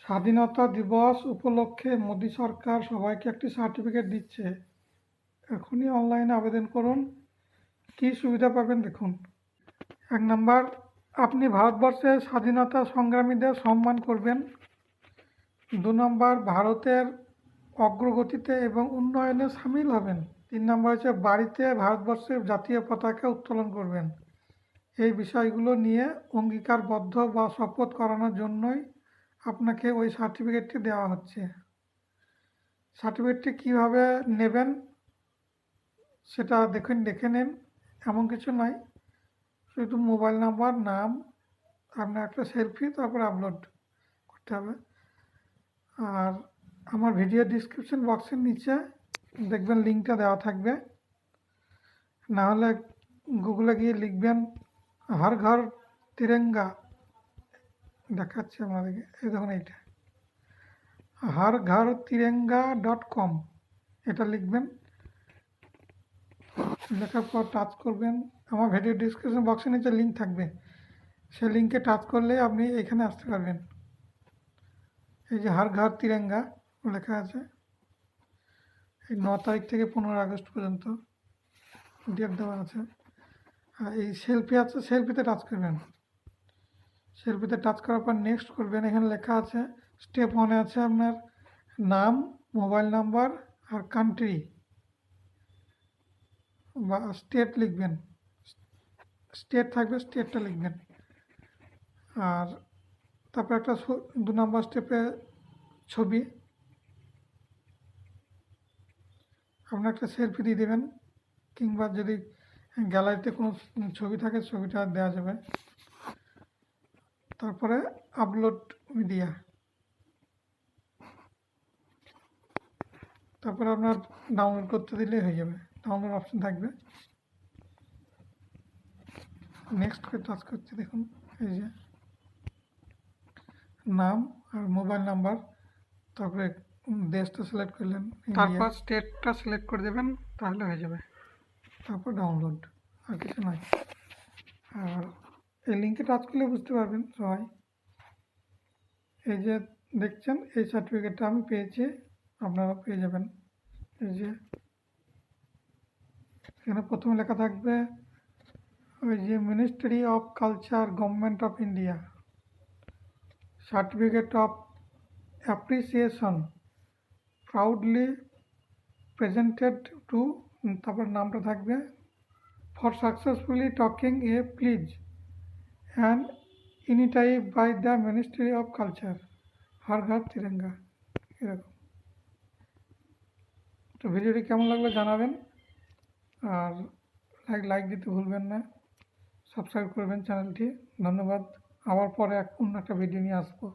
স্বাধীনতা দিবস উপলক্ষে মোদি সরকার সবাইকে একটি সার্টিফিকেট দিচ্ছে। এখনই অনলাইনে আবেদন করুন। কী সুবিধা পাবেন দেখুন। 1 নাম্বার, আপনি ভারতবর্ষের স্বাধীনতা সংগ্রামীদের সম্মান করবেন। 2 নাম্বার, ভারতের অগ্রগতিতে এবং উন্নয়নে সামিল হবেন। 3 নাম্বার হচ্ছে বাড়িতে ভারতবর্ষের জাতীয় পতাকা উত্তোলন করবেন। এই বিষয়গুলো নিয়ে অঙ্গীকারবদ্ধ বা শপথ করানোর জন্যই আপনাকে ওই সার্টিফিকেটটি দেওয়া হচ্ছে। সার্টিফিকেটটি কীভাবে নেবেন সেটা দেখে নিন। এমন কিছু নয়, শুধু মোবাইল নাম্বার, নাম, আপনার একটা সেলফি, তারপরে আপলোড করতে হবে। আর আমার ভিডিও ডিসক্রিপশন বক্সের নিচে দেখবেন লিঙ্কটা দেওয়া থাকবে। না হলে গুগলে গিয়ে লিখবেন হর ঘর তিরঙ্গা, দেখাচ্ছে আমাদেরকে, এই দেখুন এইটা harghartiranga.com, এটা লিখবেন। লেখার পর টাচ করবেন। আমার ভিডিও ডিসক্রিপশন বক্সের নিচে লিঙ্ক থাকবে, সেই লিঙ্কে টাচ করলে আপনি এখানে আসতে পারবেন। এই যে হর ঘর তিরঙ্গা লেখা আছে, এই 9 তারিখ থেকে 15 আগস্ট পর্যন্ত ডেট দেওয়া আছে। আর এই সেলফি আছে, সেলফিতে টাচ করবেন। সেলফিতে টাচ করার পর নেক্সট করবেন। এখানে লেখা আছে স্টেপ 1 আছে আপনার নাম, মোবাইল নাম্বার আর কান্ট্রি বা স্টেট লিখবেন। স্টেট থাকবে, স্টেটটা লিখবেন। আর তারপর একটা 2 নম্বর স্টেপে ছবি, আপনার একটা সেলফি দিয়ে দেবেন, কিংবা যদি গ্যালারিতে কোনো ছবি থাকে ছবিটা দেওয়া যাবে। তারপরে আপলোড মিডিয়া, তারপরে আপনার ডাউনলোড করতে দিলেই হয়ে যাবে। ডাউনলোড অপশন থাকবে, নেক্সট করে টাচ করছি। দেখুন এই যে নাম আর মোবাইল নাম্বার, তারপরে দেশটা সিলেক্ট করলেন, তারপর স্টেটটা সিলেক্ট করে দেবেন, তাহলে হয়ে যাবে। তারপর ডাউনলোড, আর কিছু নয়। আর এই লিঙ্কে টাচ করলে বুঝতে পারবেন সবাই। এই যে দেখছেন, এই সার্টিফিকেটটা আমি পেয়েছি, আপনারা পেয়ে যাবেন। এই যে এখানে প্রথমে লেখা থাকবে ওই যে ministry of culture, government of India, certificate of appreciation proudly presented to, তারপর নামটা থাকবে, for successfully taking a pledge and initiative by the ministry of culture, Har Ghar Tiranga, এরকম। তো ভিডিওটি কেমন লাগলো জানাবেন, আর লাইক দিতে ভুলবেন না, সাবস্ক্রাইব করবেন চ্যানেলটি। ধন্যবাদ। আবার পরে অন্য একটা ভিডিও নিয়ে আসবো।